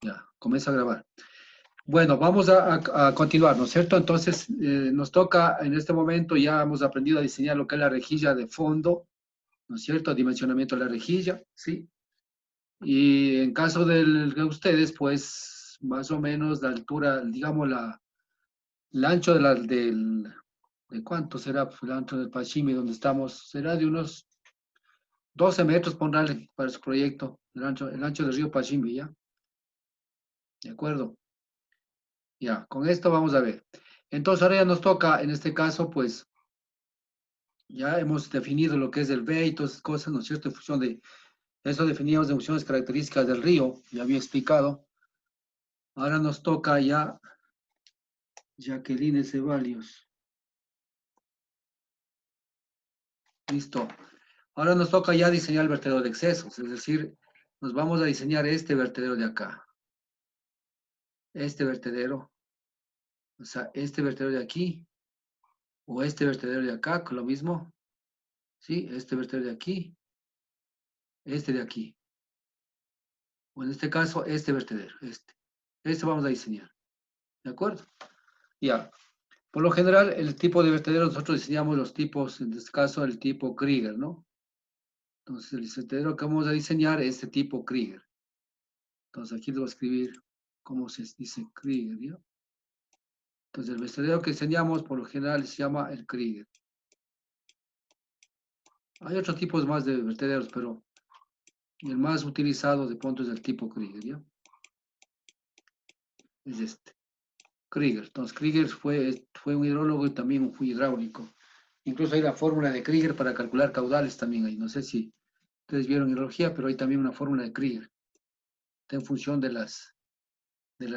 Ya, comienza a grabar. Bueno, vamos a continuar, ¿no es cierto? Entonces, nos toca en este momento, ya hemos aprendido a diseñar lo que es la rejilla de fondo, ¿no es cierto? Dimensionamiento de la rejilla, ¿sí? Y en caso de ustedes, pues, más o menos la altura, digamos, el ancho ¿de cuánto será pues, el ancho del Pachimi donde estamos? Será de unos 12 metros, pondrle para su proyecto, el ancho del río Pachimi, ¿ya? ¿De acuerdo? Ya, con esto vamos a ver. Entonces ahora ya nos toca, en este caso, pues ya hemos definido lo que es el B y todas esas cosas, ¿no es cierto? En función de eso definíamos en funciones características del río, ya había explicado. Ahora nos toca ya Jacqueline Ceballos. Listo. Ahora nos toca ya diseñar el vertedero de excesos, es decir, nos vamos a diseñar este vertedero de acá. Este vertedero, o sea, este vertedero de aquí, o este vertedero de acá, con lo mismo, ¿sí? Este vertedero de aquí, este de aquí. O en este caso, este vertedero, este. Este vamos a diseñar, ¿de acuerdo? Ya. Por lo general, el tipo de vertedero, nosotros diseñamos los tipos, en este caso, el tipo Krieger, ¿no? Entonces, el vertedero que vamos a diseñar es este tipo Krieger. Entonces, aquí les voy a escribir cómo se dice Krieger, ¿ya? Entonces, el vertedero que diseñamos, por lo general, se llama el Krieger. Hay otros tipos más de vertederos, pero el más utilizado de pronto es el tipo Krieger, ¿ya? Es este. Krieger. Entonces, Krieger fue un hidrólogo y también fue hidráulico. Incluso hay la fórmula de Krieger para calcular caudales también ahí. No sé si ustedes vieron hidrología, pero hay también una fórmula de Krieger. Está en función de las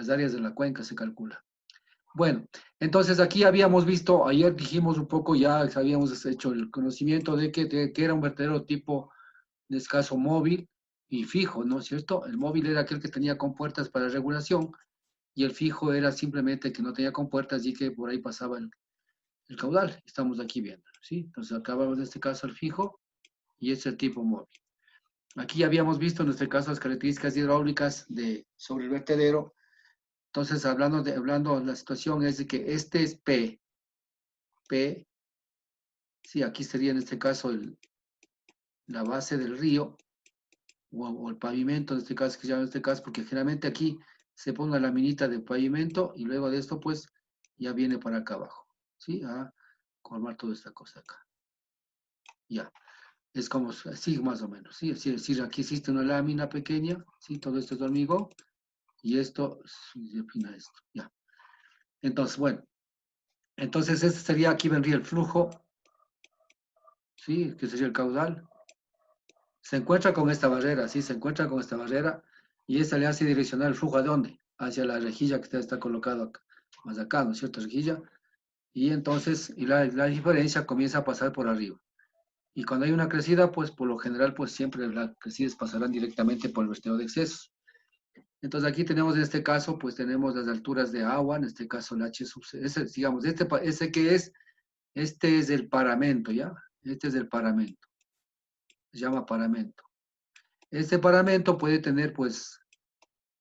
áreas de la cuenca se calcula. Bueno, entonces aquí habíamos visto, ayer dijimos un poco, ya habíamos hecho el conocimiento de que era un vertedero tipo, en este caso, móvil y fijo, ¿no es cierto? El móvil era aquel que tenía compuertas para regulación y el fijo era simplemente que no tenía compuertas y que por ahí pasaba el caudal. Estamos aquí viendo, ¿sí? Entonces acabamos en este caso el fijo y es el tipo móvil. Aquí ya habíamos visto en este caso las características hidráulicas sobre el vertedero. Entonces, hablando la situación es de que este es P, sí, aquí sería en este caso la base del río o el pavimento, en este caso, que se llama en este caso, porque generalmente aquí se pone una laminita de pavimento y luego de esto, pues, ya viene para acá abajo, ¿sí? A formar toda esta cosa acá. Ya. Es como así más o menos, ¿sí? Es decir, aquí existe una lámina pequeña, ¿sí? Todo esto es hormigón y esto define esto, ya. Entonces, bueno, entonces este sería, aquí vendría el flujo, ¿sí? Que sería el caudal. Se encuentra con esta barrera, ¿sí? Se encuentra con esta barrera y esta le hace direccionar el flujo ¿a dónde? Hacia la rejilla que está colocado acá, más acá, ¿no es cierto? Rejilla. Y entonces, la diferencia comienza a pasar por arriba. Y cuando hay una crecida, pues por lo general, pues siempre las crecidas pasarán directamente por el vertedero de excesos. Entonces aquí tenemos en este caso, pues tenemos las alturas de agua, en este caso el H sub C, digamos, ese que es, este es el paramento, ¿ya? Este es el paramento, se llama paramento. Este paramento puede tener, pues,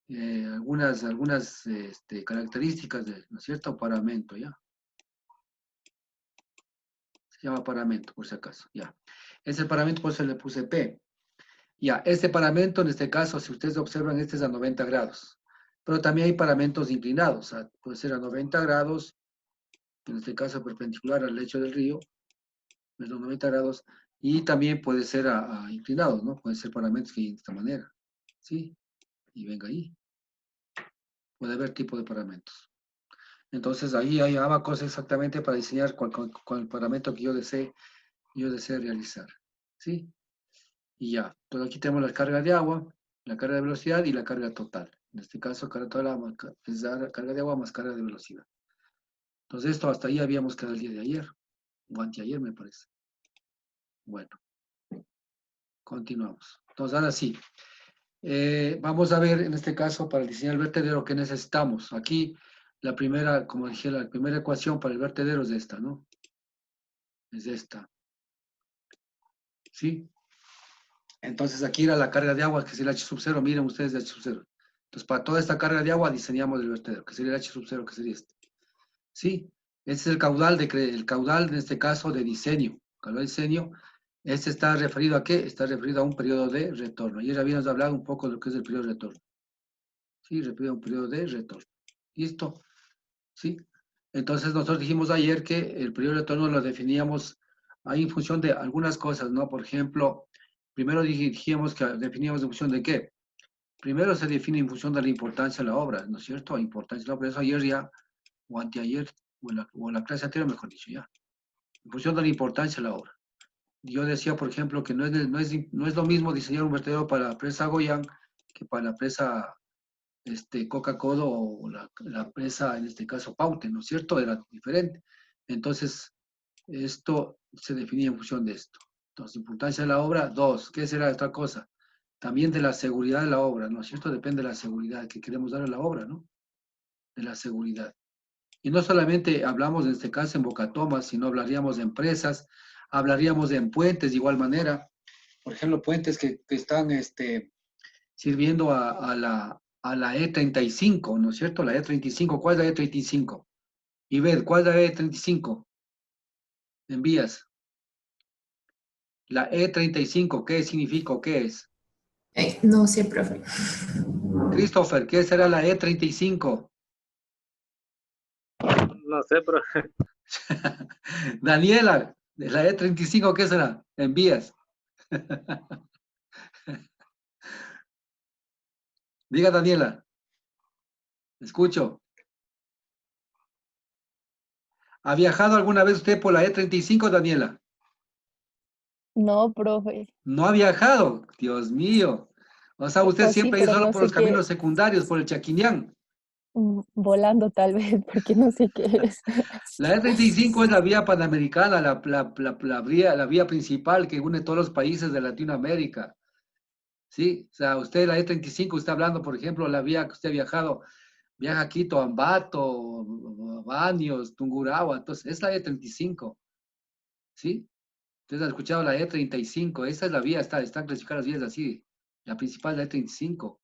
algunas características, ¿no es cierto? Paramento, ¿ya? Se llama paramento, por si acaso, ¿ya? Ese paramento, por eso le puse P. Ya, este paramento, en este caso, si ustedes observan, este es a 90 grados. Pero también hay paramentos inclinados, o sea, puede ser a 90 grados, en este caso perpendicular al lecho del río, es los 90 grados, y también puede ser inclinados, ¿no? Pueden ser paramentos que hay de esta manera, ¿sí? Y venga ahí, puede haber tipo de paramentos. Entonces ahí hay abacos exactamente para diseñar con el paramento que yo desee realizar, ¿sí? Y ya, entonces aquí tenemos la carga de agua, la carga de velocidad y la carga total. En este caso, carga total es la carga de agua más carga de velocidad. Entonces esto hasta ahí habíamos quedado el día de ayer, o anteayer me parece. Bueno, continuamos. Entonces ahora sí, vamos a ver en este caso para diseñar el vertedero que necesitamos. Aquí la primera, como dije, la primera ecuación para el vertedero es esta, ¿no? Es esta, ¿sí? Entonces aquí era la carga de agua, que es el H sub 0, miren ustedes el H sub 0. Entonces, para toda esta carga de agua diseñamos el vertedero, que sería el H sub 0, que sería este. ¿Sí? Ese es el caudal, el caudal en este caso de diseño. Caudal de diseño, este está referido a qué? Está referido a un periodo de retorno. Ayer habíamos hablado un poco de lo que es el periodo de retorno. ¿Sí? Referido a un periodo de retorno. ¿Listo? ¿Sí? Entonces nosotros dijimos ayer que el periodo de retorno lo definíamos ahí en función de algunas cosas, ¿no? Por ejemplo, primero dijimos que definíamos en función de qué. Primero se define en función de la importancia de la obra, ¿no es cierto? La importancia de la obra, eso ayer ya, o anteayer, o en la clase anterior, mejor dicho, ya. En función de la importancia de la obra. Yo decía, por ejemplo, que no es lo mismo diseñar un vertedero para la presa Goyán que para la presa Coca-Cola o la presa, en este caso, Paute, ¿no es cierto? Era diferente. Entonces, esto se definía en función de esto. Entonces, importancia de la obra, dos. ¿Qué será otra cosa? También de la seguridad de la obra, ¿no es cierto? Depende de la seguridad que queremos dar a la obra, ¿no? De la seguridad. Y no solamente hablamos en este caso en Bocatomas, sino hablaríamos de empresas, hablaríamos de puentes de igual manera. Por ejemplo, puentes que están sirviendo a la E35, ¿no es cierto? La E35, ¿cuál es la E35? Y ver, ¿cuál es la E35? En vías. La E35, ¿qué significa o qué es? No sé, profe. Christopher, ¿qué será la E35? No sé, pero Daniela, la E35, ¿qué será? En vías. Diga, Daniela, escucho. ¿Ha viajado alguna vez usted por la E35, Daniela? No, profe. No ha viajado, Dios mío. O sea, usted O sí, siempre ha ido pero solo no por los sé caminos qué, secundarios, por el Chaquiñán. volando tal vez, porque no sé qué es. La E35 es la vía panamericana, la vía principal que une todos los países de Latinoamérica. ¿Sí? O sea, usted la E35 está hablando, por ejemplo, la vía que usted ha viajado, viaja a Quito, Ambato, Baños, Tungurahua, entonces es la E35. ¿Sí? Ustedes han escuchado la E35, esa es la vía, están clasificadas las vías así. La principal es la E35.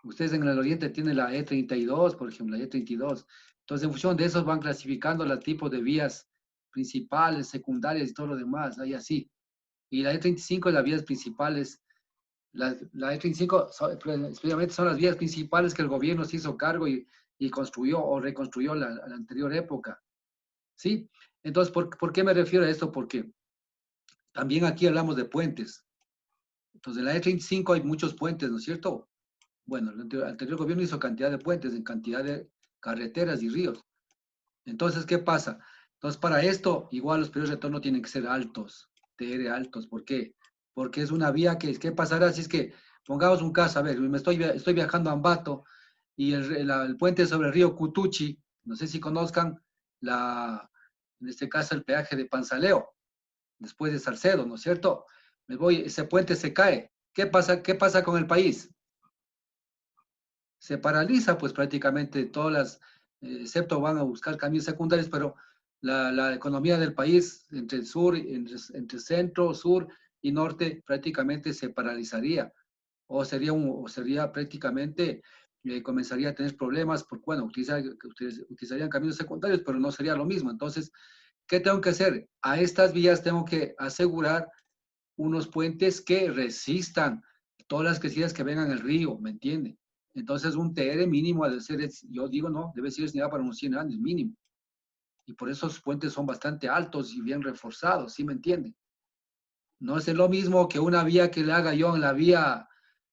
Ustedes en el oriente tienen la E32, por ejemplo, la E32. Entonces, en función de eso van clasificando los tipos de vías principales, secundarias y todo lo demás, ahí así. Y la E35 es las vías principales. La E35 especialmente son las vías principales que el gobierno se hizo cargo y construyó o reconstruyó la anterior época. ¿Sí? Entonces, ¿por qué me refiero a esto? Porque también aquí hablamos de puentes. Entonces, en la E35 hay muchos puentes, ¿no es cierto? Bueno, el anterior gobierno hizo cantidad de puentes, en cantidad de carreteras y ríos. Entonces, ¿qué pasa? Entonces, para esto, igual los periodos de retorno tienen que ser altos, TR altos. ¿Por qué? Porque es una vía que, ¿qué pasará si es que, pongamos un caso, a ver, estoy viajando a Ambato y el puente sobre el río Cutuchi, no sé si conozcan en este caso el peaje de Panzaleo, después de Salcedo, ¿no es cierto? Ese puente se cae. ¿Qué pasa con el país? Se paraliza, pues prácticamente todas excepto van a buscar caminos secundarios, pero la economía del país entre el sur, entre centro, sur y norte prácticamente se paralizaría o sería prácticamente, comenzaría a tener problemas, porque bueno, utilizarían caminos secundarios, pero no sería lo mismo. Entonces, ¿qué tengo que hacer? A estas vías tengo que asegurar unos puentes que resistan todas las crecidas que vengan el río, ¿me entiende? Entonces un TR mínimo de ser, yo digo no, debe ser destinado para unos 100 años mínimo. Y por eso esos puentes son bastante altos y bien reforzados, ¿sí me entiende? No es lo mismo que una vía que le haga yo en la vía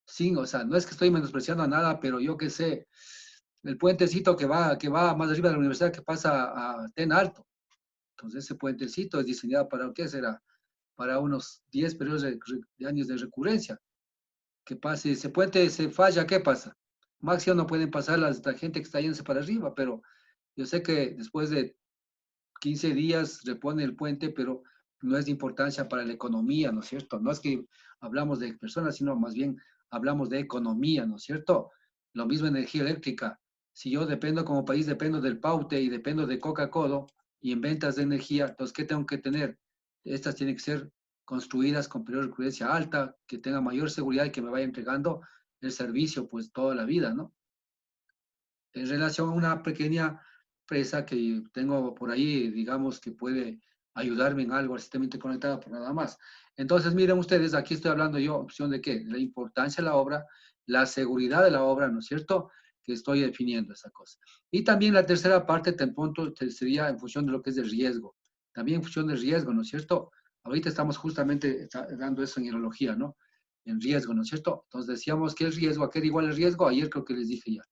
sin, o sea, no es que estoy menospreciando a nada, pero yo que sé, el puentecito que va más arriba de la universidad que pasa a Ten Alto. Entonces ese puentecito es diseñado para, ¿qué será? Para unos 10 periodos de años de recurrencia. ¿Qué pasa? Si ese puente se falla, ¿qué pasa? Máximo no pueden pasar la gente que está yéndose para arriba, pero yo sé que después de 15 días repone el puente, pero no es de importancia para la economía, ¿no es cierto? No es que hablamos de personas, sino más bien hablamos de economía, ¿no es cierto? Lo mismo energía eléctrica. Si yo dependo como país, dependo del Paute y dependo de Coca-Cola y en ventas de energía, entonces, ¿qué tengo que tener? Estas tienen que ser construidas con periodo de recurrencia alta, que tenga mayor seguridad y que me vaya entregando el servicio pues toda la vida, ¿no? En relación a una pequeña empresa que tengo por ahí, digamos, que puede ayudarme en algo al sistema interconectado, por nada más. Entonces, miren ustedes, aquí estoy hablando yo, opción de qué, de la importancia de la obra, la seguridad de la obra, ¿no es cierto? Que estoy definiendo esa cosa. Y también la tercera parte, punto, sería en función de lo que es el riesgo. También en función del riesgo, ¿no es cierto? Ahorita estamos justamente dando eso en hidrología, ¿no? En riesgo, ¿no es cierto? Entonces decíamos que el riesgo, ¿a qué era igual el riesgo? Ayer creo que les dije ya.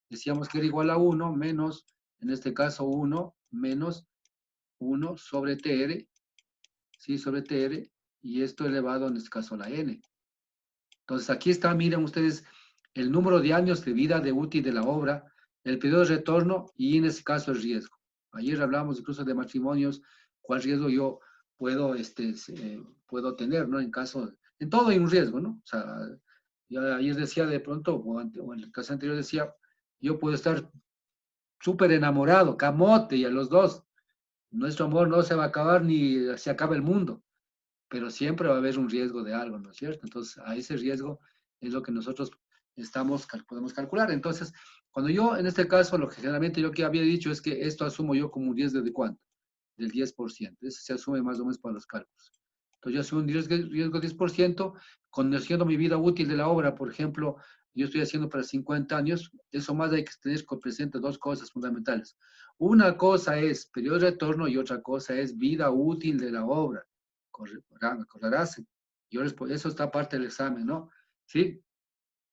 Decíamos que era igual a 1 menos, en este caso 1 menos 1 sobre TR, ¿sí? Sobre TR, y esto elevado en este caso a la N. Entonces aquí está, miren ustedes, el número de años de vida de útil de la obra, el periodo de retorno y en este caso el riesgo. Ayer hablamos incluso de matrimonios, cuál riesgo yo puedo, puedo tener, ¿no? En caso, en todo hay un riesgo, ¿no? O sea, yo ayer decía de pronto, o en el caso anterior decía, yo puedo estar súper enamorado, camote, y a los dos. Nuestro amor no se va a acabar ni se acaba el mundo, pero siempre va a haber un riesgo de algo, ¿no es cierto? Entonces, a ese riesgo es lo que nosotros podemos calcular. Entonces, cuando yo, en este caso, lo que generalmente yo que había dicho es que esto asumo yo como un riesgo de cuánto, del 10%. Eso se asume más o menos para los cálculos. Entonces, yo asumo un riesgo de 10%, conociendo mi vida útil de la obra, por ejemplo, yo estoy haciendo para 50 años, eso más hay que tener presente dos cosas fundamentales. Una cosa es periodo de retorno y otra cosa es vida útil de la obra. Acordarás. Eso está parte del examen, ¿no? ¿Sí?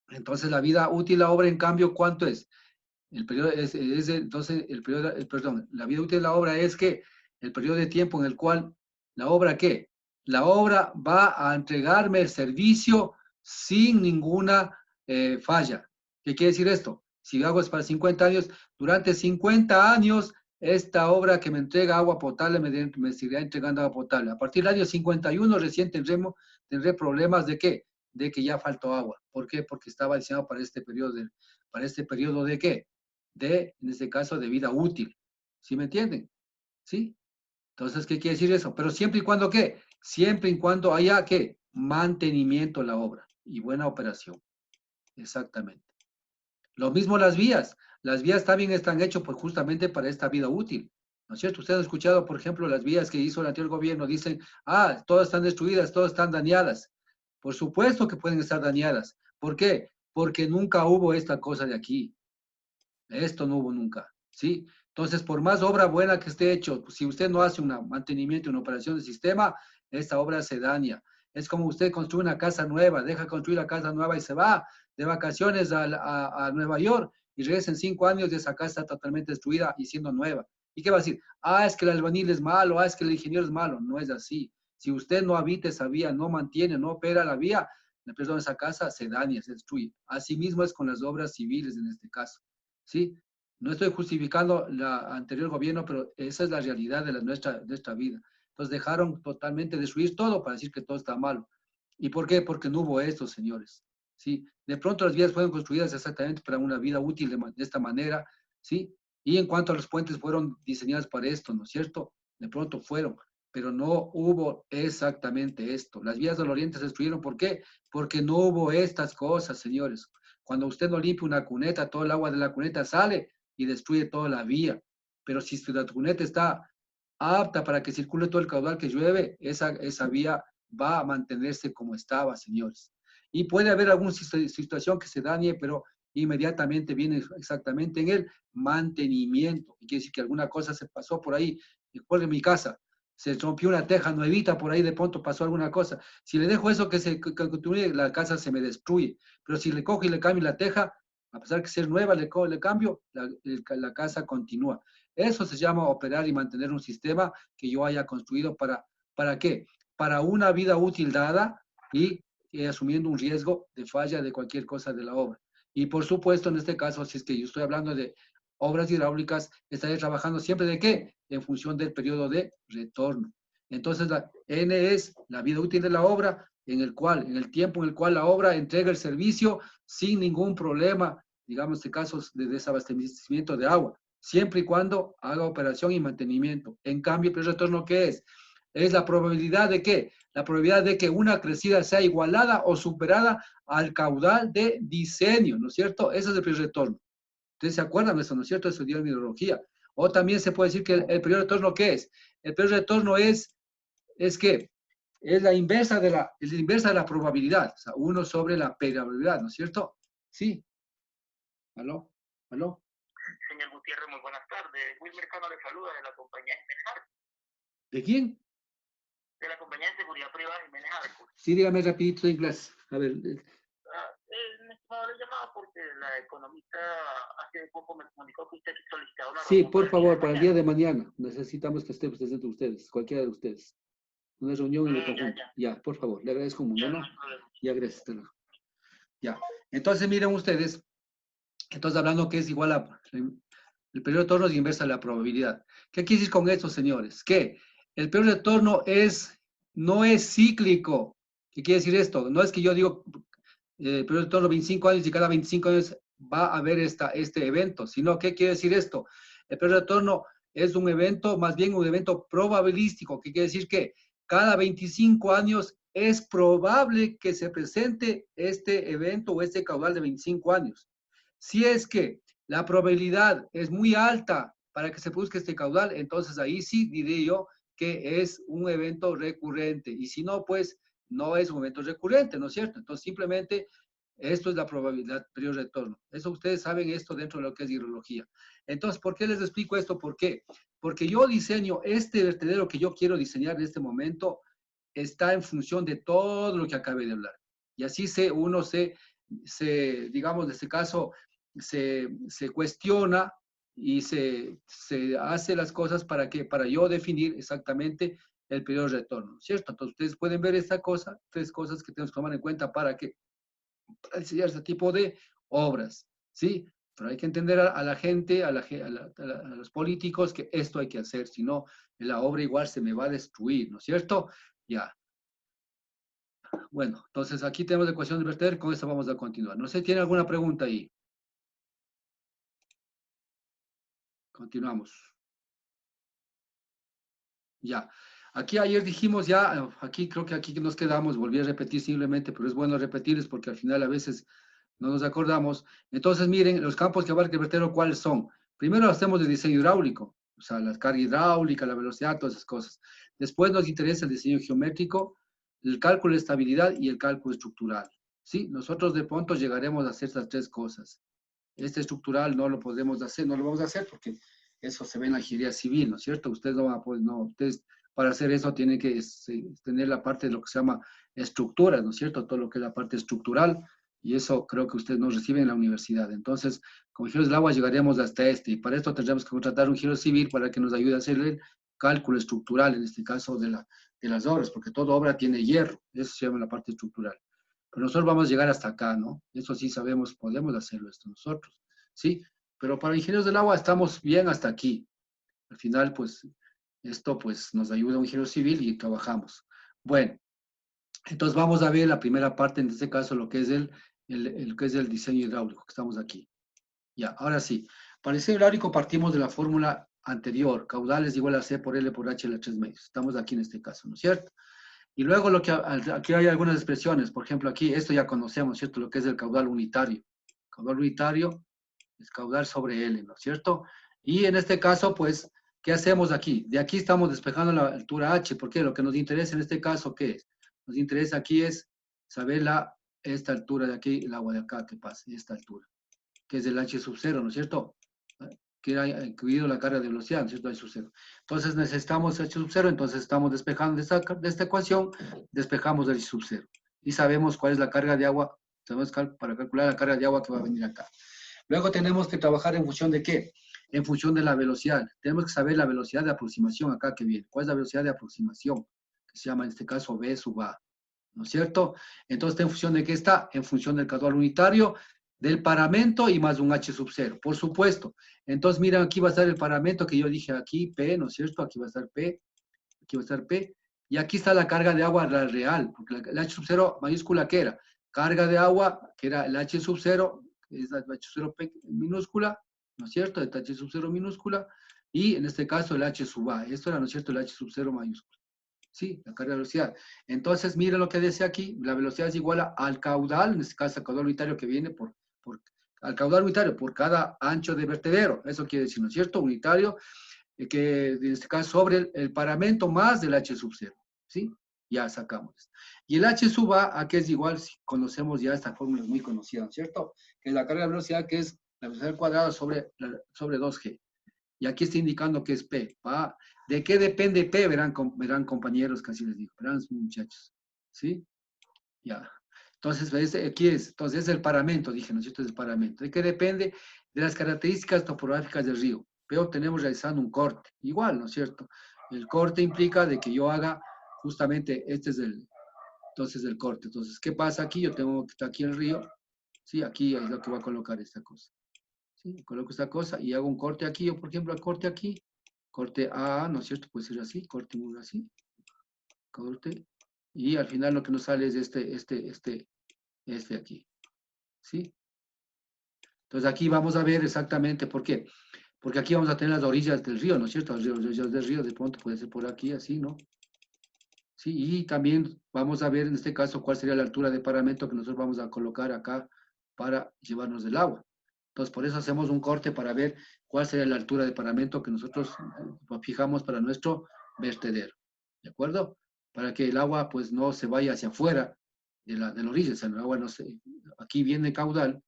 Entonces, la vida útil de la obra, en cambio, ¿cuánto es? El periodo entonces, perdón, la vida útil de la obra es que el periodo de tiempo en el cual la obra, ¿qué? La obra va a entregarme el servicio sin ninguna falla. ¿Qué quiere decir esto? Si hago es para 50 años, durante 50 años, esta obra que me entrega agua potable me seguirá entregando agua potable. A partir del año 51 recién tendré problemas de qué? De que ya faltó agua. ¿Por qué? Porque estaba diseñado para este periodo de qué? En este caso, de vida útil. ¿Sí me entienden? ¿Sí? Entonces, ¿qué quiere decir eso? Pero siempre y cuando, ¿qué? Siempre y cuando haya, ¿qué? Mantenimiento de la obra y buena operación. Exactamente. Lo mismo las vías. Las vías también están hechas pues, justamente para esta vida útil. ¿No es cierto? Ustedes han escuchado, por ejemplo, las vías que hizo el anterior gobierno. Dicen, todas están destruidas, todas están dañadas. Por supuesto que pueden estar dañadas. ¿Por qué? Porque nunca hubo esta cosa de aquí. Esto no hubo nunca, ¿sí? Entonces, por más obra buena que esté hecho, si usted no hace un mantenimiento, una operación del sistema, esta obra se daña. Es como usted construye una casa nueva, deja construir la casa nueva y se va de vacaciones a Nueva York y regresa en 5 años y esa casa está totalmente destruida y siendo nueva. ¿Y qué va a decir? Es que el albañil es malo, es que el ingeniero es malo. No es así. Si usted no habita esa vía, no mantiene, no opera la vía, perdón, esa casa se daña, se destruye. Asimismo es con las obras civiles en este caso. ¿Sí? No estoy justificando la anterior gobierno, pero esa es la realidad de nuestra vida. Entonces dejaron totalmente destruir todo para decir que todo está malo. ¿Y por qué? Porque no hubo esto, señores. ¿Sí? De pronto las vías fueron construidas exactamente para una vida útil de esta manera, ¿sí? Y en cuanto a los puentes fueron diseñados para esto, ¿no es cierto? De pronto fueron, pero no hubo exactamente esto. Las vías del oriente se destruyeron, ¿por qué? Porque no hubo estas cosas, señores. Cuando usted no limpia una cuneta, todo el agua de la cuneta sale y destruye toda la vía. Pero si la cuneta está apta para que circule todo el caudal que llueve, esa vía va a mantenerse como estaba, señores. Y puede haber alguna situación que se dañe, pero inmediatamente viene exactamente en el mantenimiento. Y quiere decir que alguna cosa se pasó por ahí. Recuerden mi casa, se rompió una teja nuevita, por ahí de pronto pasó alguna cosa. Si le dejo eso que continúe, la casa se me destruye. Pero si le cojo y le cambio la teja, a pesar de ser nueva, le cambio, la casa continúa. Eso se llama operar y mantener un sistema que yo haya construido ¿para qué? Para una vida útil dada y asumiendo un riesgo de falla de cualquier cosa de la obra. Y por supuesto, en este caso, si es que yo estoy hablando de obras hidráulicas, estaré trabajando siempre de qué? En función del periodo de retorno. Entonces, la N es la vida útil de la obra, en el tiempo en el cual la obra entrega el servicio sin ningún problema, digamos, de casos de desabastecimiento de agua, siempre y cuando haga operación y mantenimiento. En cambio, el retorno, ¿qué es? Es la probabilidad de ¿qué? La probabilidad de que una crecida sea igualada o superada al caudal de diseño, ¿no es cierto? Ese es el periodo de retorno. ¿Ustedes se acuerdan de eso, no es cierto? Eso dio en hidrología. O también se puede decir que el periodo de retorno, ¿qué es? El periodo de retorno es que es la inversa de la probabilidad, o sea, 1 sobre la probabilidad, ¿no es cierto? Sí. ¿Aló? ¿Aló? Señor Gutiérrez, muy buenas tardes. Wilmer Cano le saluda de la compañía Jiménez Arcos. ¿De quién? De la compañía de seguridad privada Jiménez Arcos. Sí, dígame rapidito en inglés. A ver. Mi estimado, le llamaba porque la economista hace poco me comunicó que usted solicitaba una Sí, reunión por favor, para el día de mañana. mañana. Necesitamos que esté presente ustedes, cualquiera de ustedes. Una reunión en el conjunto. Ya, por favor, le agradezco un mundo, Ya, ¿no? no hay problema. Ya, gracias. Ya. Entonces, miren ustedes, entonces hablando que es igual a el periodo de retorno es inversa a la probabilidad. ¿Qué quiere decir con esto, señores? Que el periodo de retorno no es cíclico. ¿Qué quiere decir esto? No es que yo digo periodo de retorno 25 años y cada 25 años va a haber este evento, sino ¿qué quiere decir esto? El periodo de retorno es un evento, más bien un evento probabilístico, que quiere decir que cada 25 años es probable que se presente este evento o este caudal de 25 años. Si es que la probabilidad es muy alta para que se produzca este caudal, entonces ahí sí diré yo que es un evento recurrente. Y si no, pues no es un evento recurrente, ¿no es cierto? Entonces simplemente esto es la probabilidad periodo de retorno. Eso ustedes saben esto dentro de lo que es hidrología. Entonces, ¿por qué les explico esto? ¿Por qué? Porque yo diseño este vertedero que yo quiero diseñar en este momento, está en función de todo lo que acabé de hablar. Y así uno digamos, en este caso, se cuestiona y se hace las cosas para yo definir exactamente el periodo de retorno, ¿cierto? Entonces ustedes pueden ver esta cosa, 3 cosas que tenemos que tomar en cuenta para diseñar este tipo de obras, ¿sí? Pero hay que entender a la gente, a los políticos, que esto hay que hacer, si no, la obra igual se me va a destruir, ¿no es cierto? Ya. Bueno, entonces aquí tenemos la ecuación de verter, con esto vamos a continuar. No sé, ¿tiene alguna pregunta ahí? Continuamos. Ya. Aquí ayer dijimos ya, aquí creo que aquí nos quedamos, volví a repetir simplemente, pero es bueno repetirles porque al final a veces no nos acordamos. Entonces, miren, los campos que abarca el vertedero, ¿cuáles son? Primero hacemos el diseño hidráulico, o sea, la carga hidráulica, la velocidad, todas esas cosas. Después nos interesa el diseño geométrico, el cálculo de estabilidad y el cálculo estructural. ¿Sí? Nosotros de pronto llegaremos a hacer estas 3 cosas. Este estructural no lo podemos hacer, no lo vamos a hacer porque eso se ve en la ingeniería civil, ¿no es cierto? Ustedes no van a poder, no, ustedes para hacer eso tienen que tener la parte de lo que se llama estructuras, ¿no es cierto? Todo lo que es la parte estructural, y eso creo que ustedes no reciben en la universidad. Entonces, como ingenieros del agua llegaríamos hasta y para esto tendremos que contratar un ingeniero civil para que nos ayude a hacer el cálculo estructural, en este caso de las obras, porque toda obra tiene hierro, eso se llama la parte estructural. Pero nosotros vamos a llegar hasta acá, ¿no? Eso sí sabemos, podemos hacerlo esto nosotros, ¿sí? Pero para ingenieros del agua estamos bien hasta aquí. Al final, pues, esto pues nos ayuda un ingeniero civil y trabajamos. Bueno, entonces vamos a ver la primera parte, en este caso, lo que es que es el diseño hidráulico, que estamos aquí. Ya, ahora sí. Para el diseño hidráulico partimos de la fórmula anterior, caudales igual a C por L por H a la 3 medios. Estamos aquí en este caso, ¿no es cierto? Y luego aquí hay algunas expresiones, por ejemplo, aquí esto ya conocemos, ¿cierto? Lo que es el caudal unitario. Caudal unitario es caudal sobre L, ¿no es cierto? Y en este caso, pues, ¿qué hacemos aquí? De aquí estamos despejando la altura H, porque lo que nos interesa en este caso, ¿qué es? Nos interesa aquí es saber esta altura de aquí, el agua de acá que pase, esta altura, que es el H sub 0, ¿no es cierto? Que ha incluido la carga de velocidad, ¿no es cierto? H sub 0. Entonces necesitamos H sub 0, entonces estamos despejando de esta ecuación, despejamos el H sub 0. Y sabemos cuál es la carga de agua, tenemos para calcular la carga de agua que va a venir acá. Luego tenemos que trabajar en función de ¿qué? En función de la velocidad. Tenemos que saber la velocidad de aproximación acá que viene. ¿Cuál es la velocidad de aproximación? Que se llama en este caso V sub A. ¿No es cierto? Entonces, ¿en función de qué está? En función del caudal unitario, del paramento y más un H sub 0, por supuesto. Entonces, miren, aquí va a estar el paramento que yo dije aquí, P, ¿no es cierto? Aquí va a estar P, aquí va a estar P, y aquí está la carga de agua real, porque el H sub 0 mayúscula, ¿qué era? Carga de agua, que era el H sub 0, que es la H sub 0 P minúscula, ¿no es cierto? El H sub 0 minúscula, y en este caso el H sub A. Esto era, ¿no es cierto? El H sub 0 mayúscula. ¿sí? La carga de velocidad. Entonces, miren lo que dice aquí, la velocidad es igual al caudal, en este caso, al caudal unitario que viene al caudal unitario por cada ancho de vertedero. Eso quiere decir, ¿no es cierto? Unitario, que en este caso sobre el paramento más del H sub 0, ¿sí? Ya sacamos esto. Y el H sub A, ¿a qué es igual? Si conocemos ya esta fórmula, es muy conocida, ¿no es cierto? Que es la carga de velocidad, que es la velocidad al cuadrado sobre 2G. Y aquí está indicando que es P. ¿Va? ¿De qué depende P? Verán compañeros, casi les digo. Verán, muchachos. ¿Sí? Ya. Entonces, entonces es el paramento, dije, ¿no es cierto? Es el paramento. ¿De qué depende? De las características topográficas del río. Pero tenemos realizando un corte. Igual, ¿no es cierto? El corte implica de que yo haga justamente, entonces el corte. Entonces, ¿qué pasa aquí? Yo tengo que estar aquí el río. Sí, aquí es lo que voy a colocar esta cosa. ¿Sí? Coloco esta cosa y hago un corte aquí. Yo, por ejemplo, el corte aquí. Corte A, ¿no es cierto? Puede ser así. Corte muy así. Corte. Y al final lo que nos sale es este aquí, ¿sí? Entonces aquí vamos a ver exactamente por qué. Porque aquí vamos a tener las orillas del río, ¿no es cierto? Las orillas del río, de pronto puede ser por aquí, así, ¿no? Sí, y también vamos a ver en este caso cuál sería la altura de paramento que nosotros vamos a colocar acá para llevarnos del agua. Entonces, por eso hacemos un corte para ver cuál sería la altura de paramento que nosotros fijamos para nuestro vertedero, ¿de acuerdo? Para que el agua, pues, no se vaya hacia afuera de la orilla, o sea, el agua no se, aquí viene caudal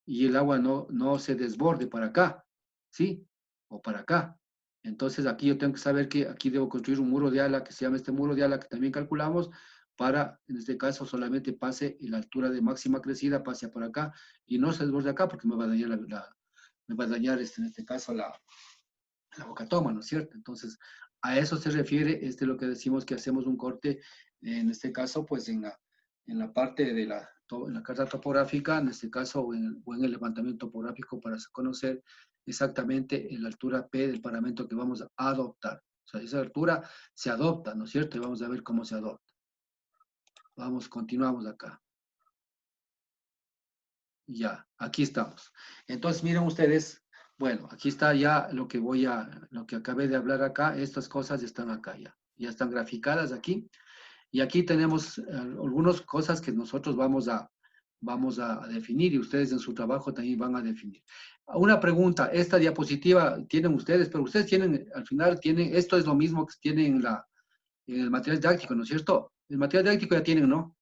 y el agua no se desborde para acá, ¿sí? O para acá. Entonces aquí yo tengo que saber que aquí debo construir un muro de ala que se llama este muro de ala que también calculamos para, en este caso, solamente pase en la altura de máxima crecida, pase por acá y no se desborde acá porque me va a dañar, me va a dañar en este caso la boca toma, ¿no es cierto? Entonces, a eso se refiere lo que decimos que hacemos un corte, en este caso, pues en la parte de en la carta topográfica, en este caso, o en el levantamiento topográfico para conocer exactamente la altura P del paramento que vamos a adoptar. O sea, esa altura se adopta, ¿no es cierto? Y vamos a ver cómo se adopta. Vamos, continuamos acá. Ya, aquí estamos. Entonces, miren ustedes, bueno, aquí está ya lo que lo que acabé de hablar acá, estas cosas están acá ya están graficadas aquí. Y aquí tenemos algunas cosas que nosotros vamos a definir y ustedes en su trabajo también van a definir. Una pregunta, esta diapositiva tienen ustedes, pero ustedes tienen, al final tienen, esto es lo mismo que tienen en el material didáctico, ¿no es cierto? El material didáctico ya tienen, ¿no?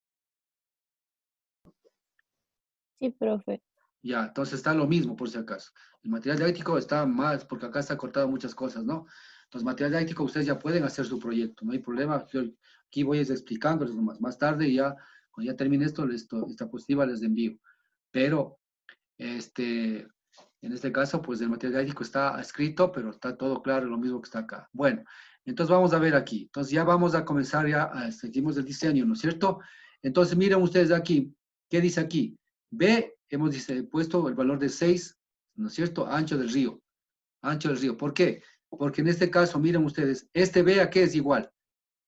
Sí, profe. Ya, entonces está lo mismo, por si acaso. El material didáctico está más, porque acá está cortado muchas cosas, ¿no? Entonces, material didáctico, ustedes ya pueden hacer su proyecto, no hay problema. Yo aquí voy explicándoles nomás. Más tarde, ya, cuando ya termine esto, esta positiva les envío. Pero, en este caso, pues el material didáctico está escrito, pero está todo claro, lo mismo que está acá. Bueno, entonces vamos a ver aquí. Entonces ya vamos a comenzar ya, seguimos el diseño, ¿no es cierto? Entonces miren ustedes aquí, ¿qué dice aquí? B, hemos puesto el valor de 6, ¿no es cierto? Ancho del río. Ancho del río. ¿Por qué? Porque en este caso, miren ustedes, este B a qué es igual.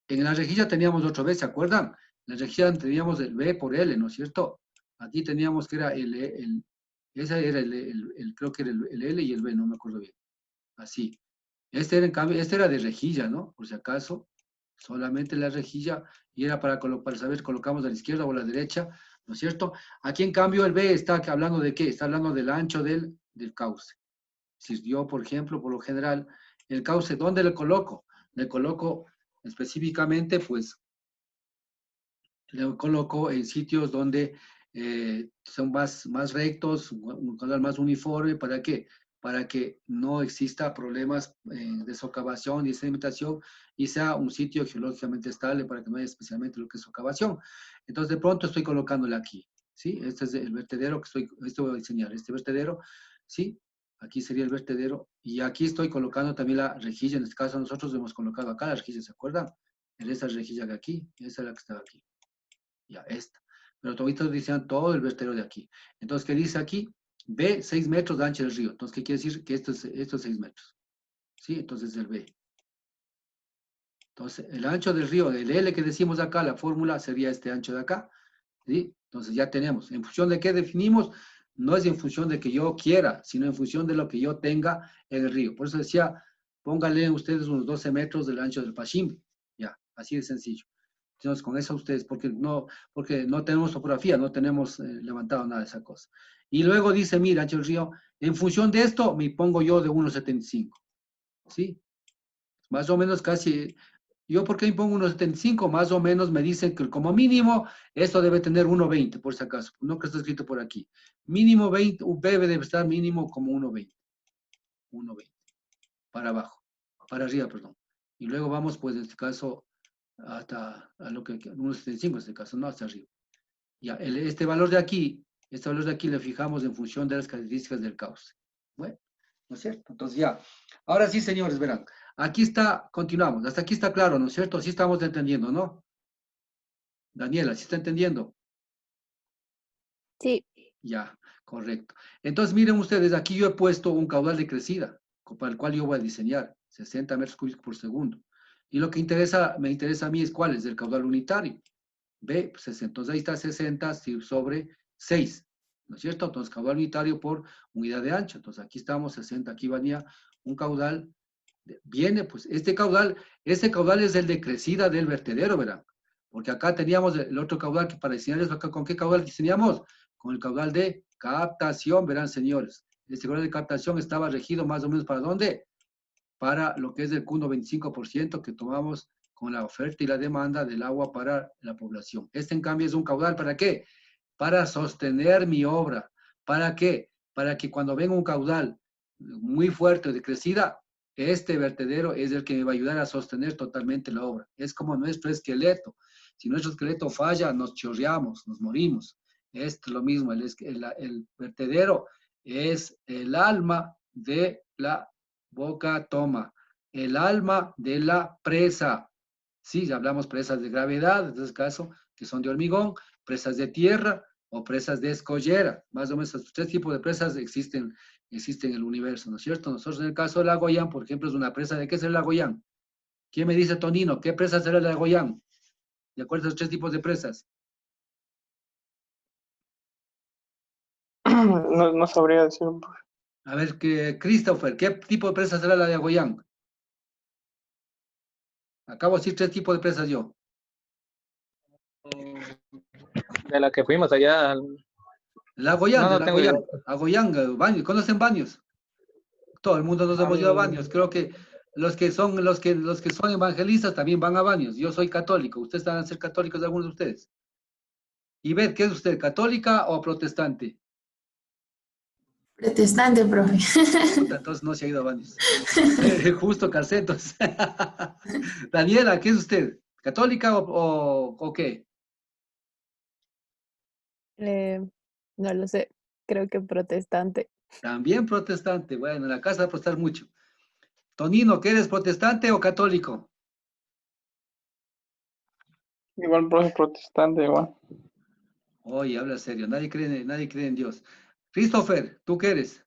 En la rejilla teníamos otro B, ¿se acuerdan? En la rejilla teníamos el B por L, ¿no es cierto? Aquí teníamos que era ese era creo que era el L y el B, no me acuerdo bien. Así. Este era, en cambio, este era de rejilla, ¿no? Por si acaso, solamente la rejilla, y era para saber, colocamos a la izquierda o a la derecha, ¿no es cierto? Aquí, en cambio, el B está hablando de qué? Está hablando del ancho del cauce. Si yo, por ejemplo, por lo general, el cauce, ¿dónde le coloco? Le coloco específicamente, pues, le coloco en sitios donde son más rectos, un canal más uniforme. ¿Para qué? Para que no exista problemas de socavación y sedimentación y sea un sitio geológicamente estable para que no haya especialmente lo que es socavación. Entonces, de pronto estoy colocándole aquí, ¿sí? Este es el vertedero esto voy a enseñar, este vertedero, ¿sí? Aquí sería el vertedero y aquí estoy colocando también la rejilla. En este caso, nosotros hemos colocado acá la rejilla, ¿se acuerdan? En esta rejilla de aquí, esa es la que estaba aquí. Ya, esta. Pero todavía dicen todo el vertedero de aquí. Entonces, ¿qué dice aquí? B, 6 metros de ancho del río. Entonces, ¿qué quiere decir? Que esto es 6 metros. ¿Sí? Entonces, el B. Entonces, el ancho del río, el L que decimos acá, la fórmula sería este ancho de acá. ¿Sí? Entonces, ya tenemos. ¿En función de qué definimos? No es en función de que yo quiera, sino en función de lo que yo tenga en el río. Por eso decía, pónganle ustedes unos 12 metros del ancho del Pachimbi. Ya. Así de sencillo. Entonces, con eso ustedes, porque no tenemos topografía, no tenemos levantado nada de esa cosa. Y luego dice, mira, Ancho del Río, en función de esto, me pongo yo de 1,75. ¿Sí? Más o menos casi, yo porque me pongo 1,75, más o menos me dicen que como mínimo, esto debe tener 1,20, por si acaso. No que está escrito por aquí. Mínimo 20, debe estar mínimo como 1,20. 1,20. Para abajo. Para arriba, perdón. Y luego vamos, pues, en este caso, hasta a lo que 1,75 en este caso, no hasta arriba. Ya, este valor de aquí le fijamos en función de las características del cauce. Bueno, ¿no es cierto? Entonces ya. Ahora sí, señores, verán. Aquí está, continuamos. Hasta aquí está claro, ¿no es cierto? Sí estamos entendiendo, ¿no? Daniela, ¿sí está entendiendo? Sí, Ya, correcto. Entonces, miren ustedes, aquí yo he puesto un caudal de crecida, para el cual yo voy a diseñar 60 metros cúbicos por segundo. Y lo que me interesa a mí es cuál es el caudal unitario. B, pues entonces ahí está 60 sobre 6, ¿no es cierto? Entonces, caudal unitario por unidad de ancho. Entonces, aquí estamos, 60, aquí venía un caudal, viene, pues, ese caudal es el de crecida del vertedero, ¿verdad? Porque acá teníamos el otro caudal que para diseñar eso, acá, ¿con qué caudal diseñamos? Con el caudal de captación, verán, señores. Este caudal de captación estaba regido más o menos ¿para dónde? Para lo que es el Q1 25% que tomamos con la oferta y la demanda del agua para la población. Este, en cambio, es un caudal, ¿para qué? Para sostener mi obra. ¿Para qué? Para que cuando venga un caudal muy fuerte de crecida, este vertedero es el que me va a ayudar a sostener totalmente la obra. Es como nuestro esqueleto. Si nuestro esqueleto falla, nos chorreamos, nos morimos. Esto es lo mismo, el vertedero es el alma de la boca toma, el alma de la presa. Sí, hablamos presas de gravedad, en este caso, que son de hormigón, presas de tierra o presas de escollera. Más o menos, estos tres tipos de presas existen en el universo, ¿no es cierto? Nosotros en el caso del Agoyán, por ejemplo, es una presa. ¿De qué es el Agoyán? ¿Quién me dice, Tonino? ¿Qué presa será el Agoyán? De acuerdo a esos tres tipos de presas. No, no sabría decir. A ver, Christopher, ¿qué tipo de presa será la de Agoyán? Acabo de decir tres tipos de presas yo. De la que fuimos allá. La Agoyán, No, de no la tengo idea. Agoyán. Agoyán, Baños. ¿Conocen Baños? Todo el mundo nos hemos ido a Baños. Creo que los que son evangelistas también van a Baños. Yo soy católico. ¿Ustedes van a ser católicos, algunos de ustedes? Y ver, ¿qué es usted? ¿Católica o protestante? Protestante, profe. Puta, entonces no se ha ido a Baños. Justo calcetos. Daniela, ¿qué es usted? ¿Católica o qué? eh, no lo sé, creo que protestante. También protestante. Bueno, en la casa va a protestar mucho. Tonino, ¿qué eres, protestante o católico? Igual, profe, protestante, igual. Oye, habla serio, nadie cree en Dios. Christopher, ¿tú qué eres?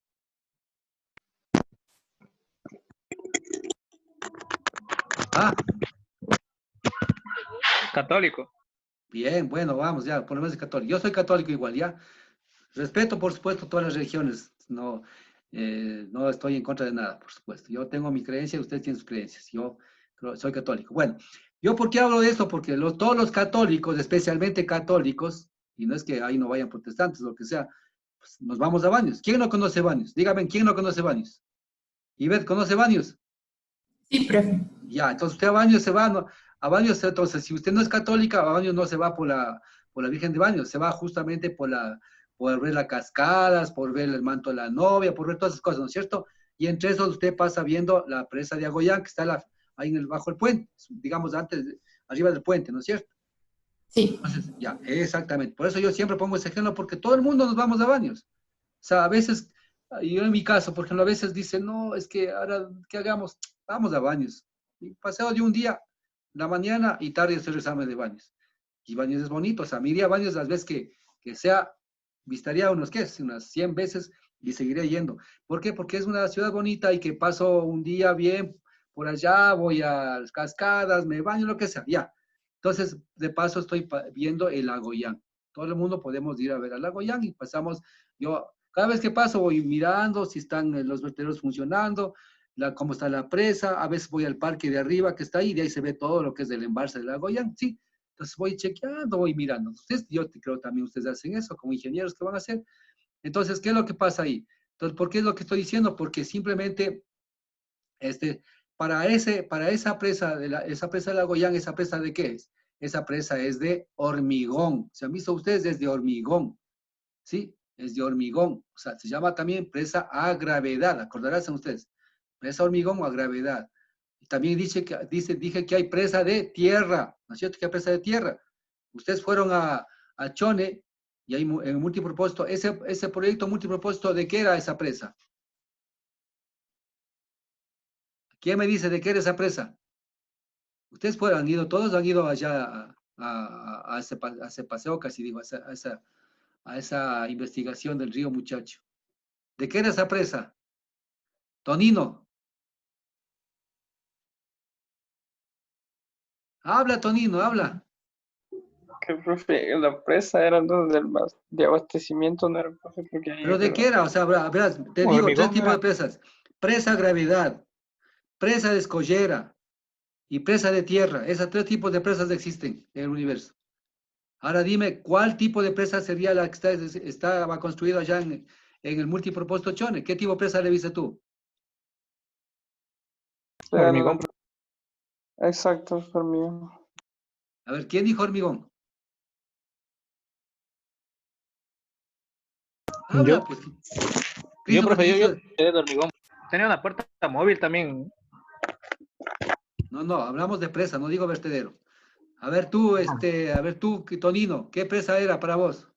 Ah, Católico. bien, bueno, vamos ya, por lo menos es católico. Yo soy católico igual, ¿ya? Respeto, por supuesto, todas las religiones. No, no estoy en contra de nada, por supuesto. Yo tengo mi creencia, ustedes tienen sus creencias. Yo soy católico. Bueno, ¿yo por qué hablo de esto? Porque todos los católicos, especialmente católicos, y no es que ahí no vayan protestantes, lo que sea, pues nos vamos a Baños. ¿Quién no conoce Baños? Dígame, ¿quién no conoce Baños? Ivette, ¿conoce Baños? Sí, profe. Ya, entonces usted a Baños se va, ¿no? A Baños, entonces, si usted no es católica, a Baños no se va por la Virgen de Baños, se va justamente por ver las cascadas, por ver el manto de la novia, por ver todas esas cosas, ¿no es cierto? Y entre eso usted pasa viendo la presa de Agoyán, que está ahí bajo el puente, digamos, arriba del puente, ¿no es cierto? Sí. Entonces, ya, exactamente. Por eso yo siempre pongo ese ejemplo, porque todo el mundo nos vamos a Baños. O sea, a veces, yo en mi caso, por ejemplo, a veces dicen, no, es que ahora, ¿qué hagamos? Vamos a Baños. Y paseo de un día, la mañana y tarde estoy regresando de Baños. Y Baños es bonito, o sea, me iría a Baños las veces que sea, visitaría ¿qué es? Unas 100 veces y seguiré yendo. ¿Por qué? Porque es una ciudad bonita y que paso un día bien por allá, voy a las cascadas, me baño, lo que sea, ya. Entonces, de paso estoy viendo el Agoyán. Todo el mundo podemos ir a ver al Agoyán y pasamos, yo cada vez que paso voy mirando si están los vertederos funcionando, cómo está la presa, a veces voy al parque de arriba que está ahí, de ahí se ve todo lo que es el embalse de la Goyán, ¿sí? Entonces voy chequeando, voy mirando. Ustedes, yo creo también ustedes hacen eso, como ingenieros que van a hacer. Entonces, ¿qué es lo que pasa ahí? Entonces, ¿por qué es lo que estoy diciendo? Porque simplemente, para esa presa esa presa de la Goyán, ¿esa presa de qué es? Esa presa es de hormigón. ¿Se han visto ustedes? Es de hormigón, ¿sí? Es de hormigón. O sea, se llama también presa a gravedad. ¿Acordarán ustedes? Presa hormigón o a gravedad. Y también dije que hay presa de tierra. ¿No es cierto que hay presa de tierra? Ustedes fueron a Chone y hay en multipropósito. Ese proyecto multipropósito, ¿de qué era esa presa? ¿Quién me dice de qué era esa presa? Ustedes han ido, todos han ido allá a ese paseo, casi digo, a esa investigación del río Muchacho. ¿De qué era esa presa? Tonino. Habla, Tonino, habla. Que, profe, la presa era de abastecimiento, no era, profe, porque ahí ¿Pero de qué era? O sea, verás, te digo, tres Hormigón tipos de era. presas. Presa gravedad, presa de escollera y presa de tierra. Esos tres tipos de presas existen en el universo. Ahora dime, ¿cuál tipo de presa sería la que estaba construida allá en el multipropósito Chone? ¿Qué tipo de presa le viste tú? Hormigón. exacto, hormigón. A ver, ¿quién dijo hormigón? Habla, Yo, pues. yo, Christopher, profe, yo dijiste- era de hormigón. Tenía una puerta móvil también. No, hablamos de presa, no digo vertedero. A ver tú, Tonino, ¿qué presa era para vos?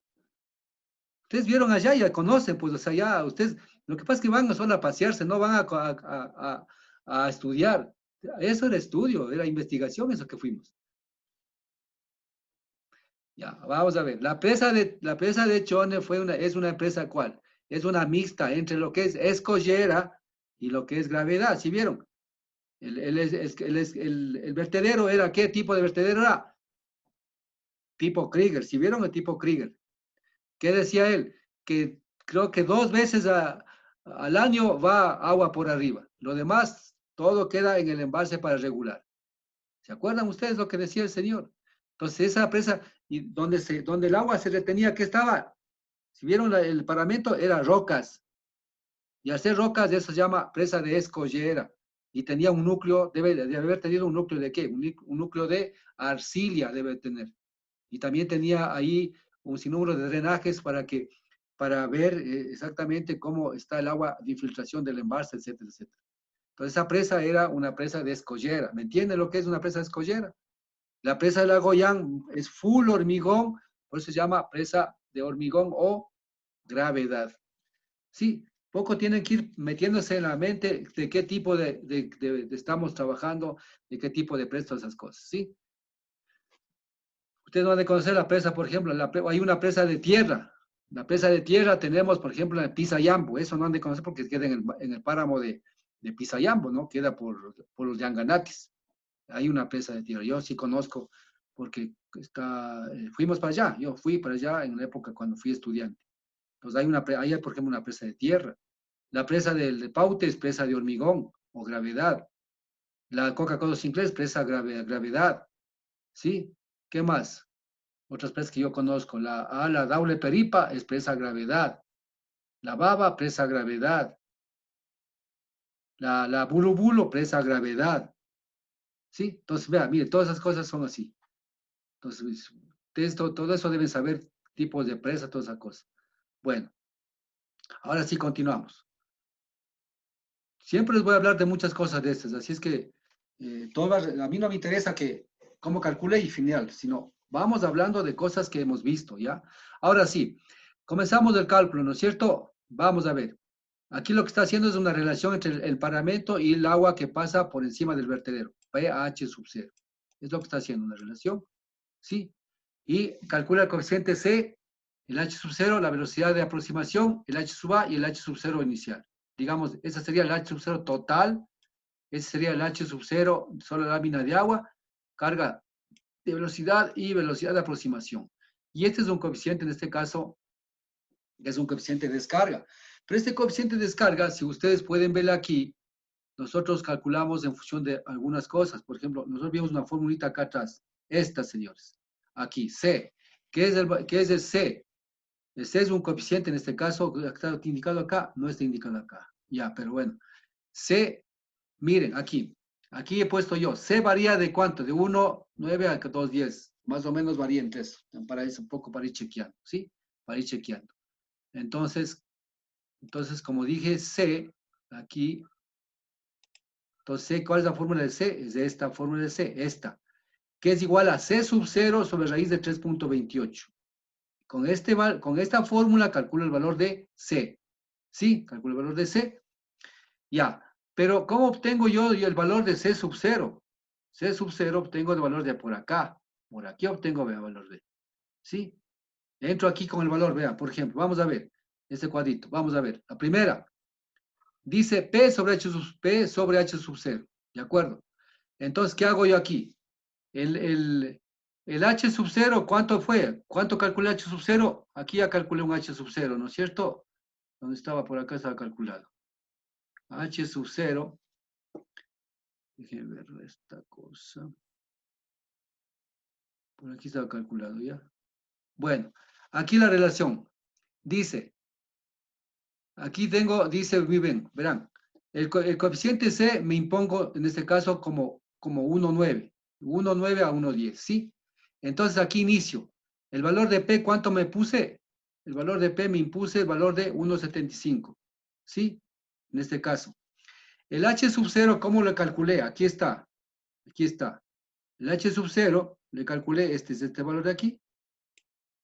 Ustedes vieron allá, ya conocen, pues, o sea, ya, ustedes, lo que pasa es que van solo a pasearse, no van a estudiar. Eso era estudio, era investigación, eso que fuimos. Ya, vamos a ver. La presa de Chone es una empresa ¿cuál? Es una mixta entre lo que es escollera y lo que es gravedad, ¿sí vieron? El vertedero era, ¿qué tipo de vertedero era? Tipo Krieger, ¿sí vieron el tipo Krieger? ¿Qué decía él? Que creo que 2 veces al año va agua por arriba. Lo demás, todo queda en el embalse para regular. ¿Se acuerdan ustedes lo que decía el señor? Entonces, esa presa, y donde el agua se retenía, ¿qué estaba? Si vieron el paramento, era rocas. Y al ser rocas, eso se llama presa de escollera. Y tenía un núcleo, debe de haber tenido un núcleo de qué? Un núcleo de arcilla debe tener. Y también tenía ahí un sinnúmero de drenajes para ver exactamente cómo está el agua de infiltración del embalse, etcétera, etcétera. Entonces esa presa era una presa de escollera. ¿Me entienden lo que es una presa de escollera? La presa de la Goyán es full hormigón, por eso se llama presa de hormigón o gravedad. Sí, poco tienen que ir metiéndose en la mente de qué tipo de estamos trabajando, de qué tipo de presa, esas cosas, ¿sí? Ustedes van a conocer la presa, por ejemplo, hay una presa de tierra. La presa de tierra tenemos, por ejemplo, en Pisayambo. Eso no han de conocer porque queda en el páramo de Pisayambo, ¿no? Queda por los Yanganates. Hay una presa de tierra. Yo sí conozco porque fuimos para allá. Yo fui para allá en la época cuando fui estudiante. Entonces hay, por ejemplo, una presa de tierra. La presa de Paute es presa de hormigón o gravedad. La Coca-Cola Sinclair es presa gravedad. ¿Sí? ¿Qué más? Otras presas que yo conozco. La Daule Peripa es presa gravedad. La Baba, presa gravedad. La Bulo Bulo, presa gravedad. ¿Sí? Entonces, vea, mire, todas esas cosas son así. Entonces, todo eso deben saber tipos de presa, todas esas cosas. Bueno, ahora sí continuamos. Siempre les voy a hablar de muchas cosas de estas, así es que a mí no me interesa cómo calcule y final, sino vamos hablando de cosas que hemos visto, ¿ya? Ahora sí, comenzamos el cálculo, ¿no es cierto? Vamos a ver. Aquí lo que está haciendo es una relación entre el paramento y el agua que pasa por encima del vertedero, pH sub 0. Es lo que está haciendo, una relación, ¿sí? Y calcula el coeficiente C, el H sub 0, la velocidad de aproximación, el H sub A y el H sub 0 inicial. Digamos, ese sería el H sub 0 total, ese sería el H sub 0, solo lámina de agua, carga de velocidad y velocidad de aproximación. Y este es un coeficiente, en este caso, es un coeficiente de descarga. Pero este coeficiente de descarga, si ustedes pueden verlo aquí, nosotros calculamos en función de algunas cosas. Por ejemplo, nosotros vimos una formulita acá atrás. Esta, señores. Aquí, C. ¿Qué es el C? El C es un coeficiente, en este caso, está indicado acá, no está indicado acá. Ya, pero bueno. C, miren, aquí. Aquí he puesto yo. C varía de cuánto? De 1,9 a 2,10. Más o menos varía entre eso. Para eso, un poco para ir chequeando, ¿sí? Para ir chequeando. Entonces, como dije, C, aquí. Entonces, ¿cuál es la fórmula de C? Es de esta fórmula de C, esta. Que es igual a C sub 0 sobre raíz de 3.28. Con esta fórmula calculo el valor de C. ¿Sí? Calculo el valor de C. Ya. Pero, ¿cómo obtengo yo el valor de C sub 0? C sub 0 obtengo el valor de por acá. Por aquí obtengo el valor de. ¿Sí? Entro aquí con el valor, vea, por ejemplo, vamos a ver este cuadrito. Vamos a ver. La primera. Dice P sobre H sub 0. ¿De acuerdo? Entonces, ¿qué hago yo aquí? El H sub 0, ¿cuánto fue? ¿Cuánto calculé H sub 0? Aquí ya calculé un H sub 0, ¿no es cierto? ¿Dónde estaba? Por acá estaba calculado. H sub 0. Déjenme ver esta cosa. Por aquí estaba calculado ya. Bueno, aquí la relación. Dice, aquí tengo, dice, muy bien, verán. El coeficiente C me impongo, en este caso, como 1,9. 1,9 a 1,10, ¿sí? Entonces aquí inicio. El valor de P, ¿cuánto me puse? El valor de P me impuse el valor de 1,75, ¿sí? En este caso. El H sub 0, ¿cómo lo calculé? Aquí está. Aquí está. El H sub 0, le calculé, este es este valor de aquí.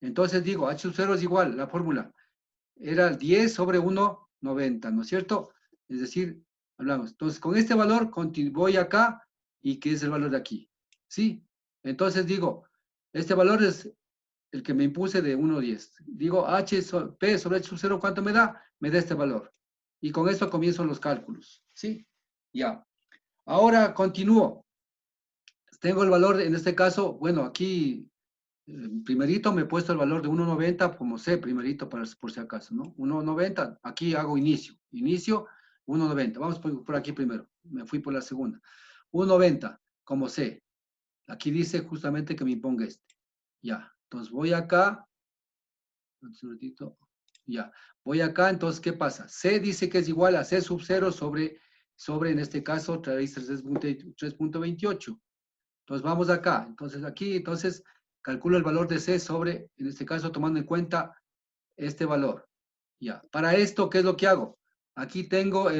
Entonces digo, H sub 0 es igual, la fórmula. Era 10 sobre 1,90, ¿no es cierto? Es decir, hablamos. Entonces, con este valor voy acá y que es el valor de aquí. ¿Sí? Entonces digo, este valor es el que me impuse de 1,10. Digo, P sobre H sub 0, ¿cuánto me da? Me da este valor. Y con esto comienzo los cálculos. ¿Sí? Ya. Ahora continúo. Tengo el valor, en este caso, bueno, aquí primerito me he puesto el valor de 1,90 como C, primerito por si acaso, ¿no? 1,90, aquí hago inicio, 1,90. Vamos por aquí primero, me fui por la segunda. 1,90 como C. Aquí dice justamente que me imponga este. Ya, entonces voy acá, un segundito, ya, voy acá, entonces, ¿qué pasa? C dice que es igual a C sub 0 sobre en este caso, raíz 3.28. Entonces vamos acá, entonces aquí, entonces calculo el valor de C sobre, en este caso tomando en cuenta este valor. Ya, para esto, ¿qué es lo que hago? Aquí tengo